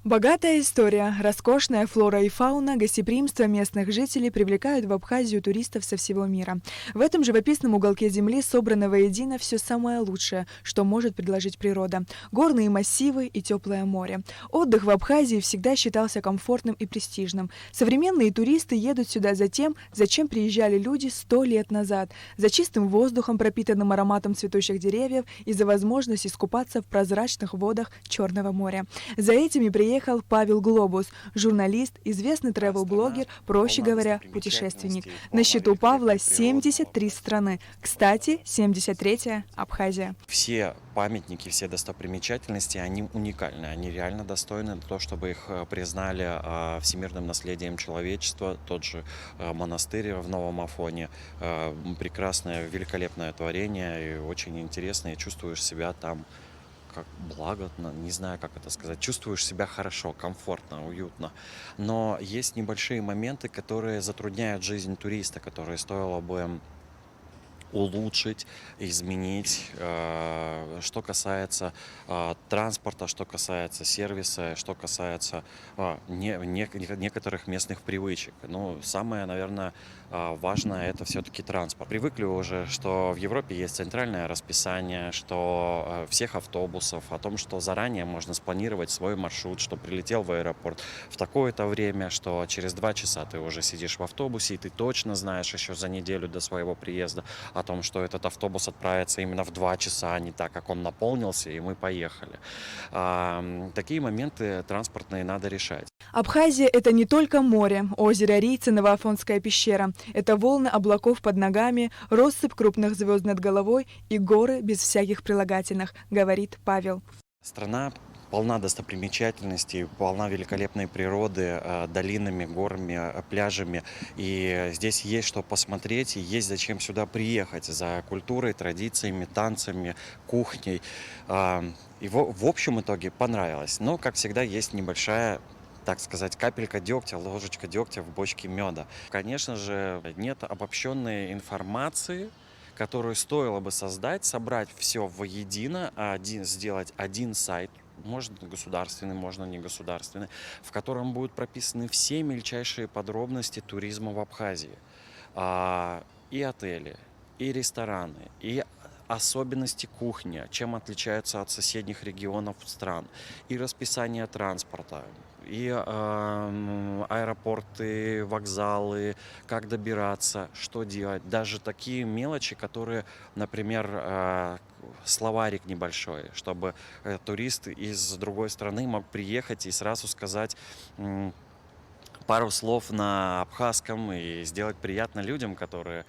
Богатая история, роскошная флора и фауна, гостеприимство местных жителей привлекают в Абхазию туристов со всего мира. В этом живописном уголке земли собрано воедино все самое лучшее, что может предложить природа. Горные массивы и теплое море. Отдых в Абхазии всегда считался комфортным и престижным. Современные туристы едут сюда за тем, зачем приезжали люди 100 лет назад. За чистым воздухом, пропитанным ароматом цветущих деревьев и за возможность искупаться в прозрачных водах Черного моря. За этими приехали Павел Глобус, журналист, известный тревел-блогер, проще говоря, путешественник. На счету Павла 73 страны. Кстати, 73-я Абхазия. Все памятники, все достопримечательности, они уникальны, они реально достойны того, чтобы их признали всемирным наследием человечества. Тот же монастырь в Новом Афоне, прекрасное, великолепное творение, и очень интересно, и чувствуешь себя там как благостно, не знаю, как это сказать, чувствуешь себя хорошо, комфортно, уютно. Но есть небольшие моменты, которые затрудняют жизнь туриста, которые стоило бы улучшить, изменить, что касается транспорта, что касается сервиса, что касается некоторых местных привычек. Ну, самое, наверное, важное — это все-таки транспорт. Привыкли уже, что в Европе есть центральное расписание, что всех автобусов, о том, что заранее можно спланировать свой маршрут, что прилетел в аэропорт в такое-то время, что через 2 часа ты уже сидишь в автобусе, и ты точно знаешь еще за неделю до своего приезда о том, что этот автобус отправится именно в 2 часа, а не так, как он наполнился, и мы поехали. Такие моменты транспортные надо решать. Абхазия – это не только море, озеро Рийца, Новоафонская пещера. Это волны облаков под ногами, россыпь крупных звезд над головой и горы без всяких прилагательных, говорит Павел. Страна полна достопримечательностей, полна великолепной природы, долинами, горами, пляжами. И здесь есть что посмотреть, и есть зачем сюда приехать. За культурой, традициями, танцами, кухней. И в общем итоге понравилось. Но, как всегда, есть небольшая, так сказать, капелька дегтя, ложечка дегтя в бочке меда. Конечно же, нет обобщенной информации, которую стоило бы создать, собрать все воедино, сделать один сайт, можно государственный, можно не государственный, в котором будут прописаны все мельчайшие подробности туризма в Абхазии. И отели, и рестораны, и особенности кухни, чем отличаются от соседних регионов стран, и расписание транспорта, и аэропорты, вокзалы, как добираться, что делать. Даже такие мелочи, которые, например, словарик небольшой, чтобы турист из другой страны мог приехать и сразу сказать пару слов на абхазском и сделать приятно людям, которые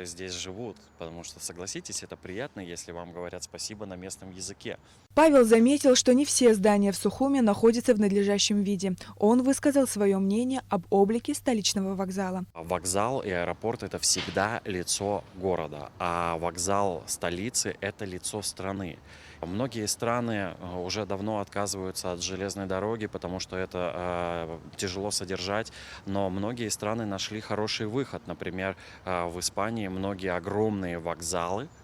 здесь живут. Потому что, согласитесь, это приятно, если вам говорят спасибо на местном языке. Павел заметил, что не все здания в Сухуме находятся в надлежащем виде. Он высказал свое мнение об облике столичного вокзала. Вокзал и аэропорт — это всегда лицо города, а вокзал столицы — это лицо страны. Многие страны уже давно отказываются от железной дороги, потому что это тяжело содержать, но многие страны нашли хороший выход. Например, в Испании многие огромные вокзалы —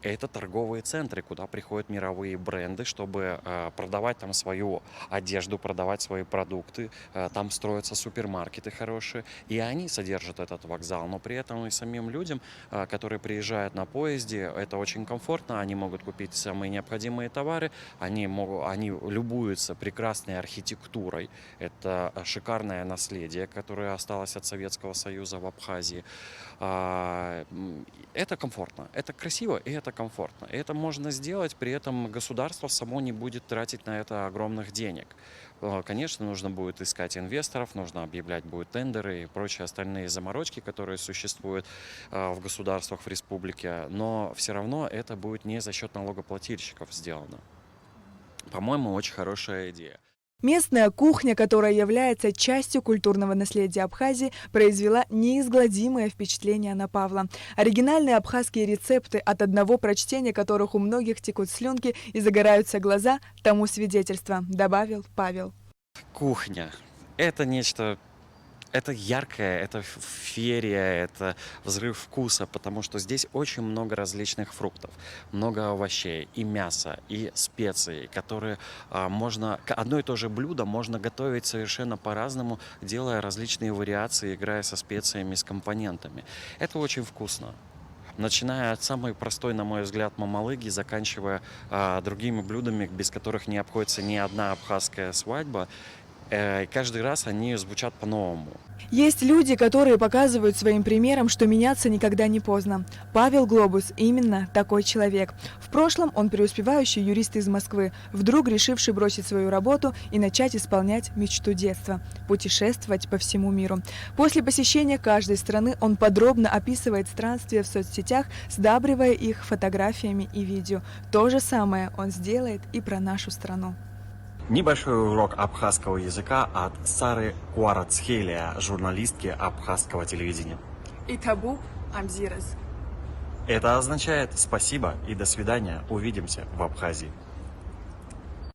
это торговые центры, куда приходят мировые бренды, чтобы продавать там свою одежду, продавать свои продукты. Там строятся супермаркеты хорошие, и они содержат этот вокзал. Но при этом и самим людям, которые приезжают на поезде, это очень комфортно. Они могут купить самые необходимые товары, они любуются прекрасной архитектурой. Это шикарное наследие, которое осталось от Советского Союза в Абхазии. Это комфортно, это красиво и это комфортно. И это можно сделать, при этом государство само не будет тратить на это огромных денег. Конечно, нужно будет искать инвесторов, нужно объявлять будет тендеры и прочие остальные заморочки, которые существуют в государствах, в республике, но все равно это будет не за счет налогоплательщиков сделано. По-моему, очень хорошая идея. Местная кухня, которая является частью культурного наследия Абхазии, произвела неизгладимое впечатление на Павла. Оригинальные абхазские рецепты, от одного прочтения которых у многих текут слюнки и загораются глаза, тому свидетельство, добавил Павел. Кухня — это нечто Это яркое, это феерия, это взрыв вкуса, потому что здесь очень много различных фруктов, много овощей и мяса, и специй, которые одно и то же блюдо можно готовить совершенно по-разному, делая различные вариации, играя со специями, с компонентами. Это очень вкусно. Начиная от самой простой, на мой взгляд, мамалыги, заканчивая другими блюдами, без которых не обходится ни одна абхазская свадьба. Каждый раз они звучат по-новому. Есть люди, которые показывают своим примером, что меняться никогда не поздно. Павел Глобус именно такой человек. В прошлом он преуспевающий юрист из Москвы, вдруг решивший бросить свою работу и начать исполнять мечту детства – путешествовать по всему миру. После посещения каждой страны он подробно описывает странствия в соцсетях, сдабривая их фотографиями и видео. То же самое он сделает и про нашу страну. Небольшой урок абхазского языка от Сары Куарацхелия, журналистки абхазского телевидения. Итабу Амзирас. Это означает спасибо и до свидания. Увидимся в Абхазии.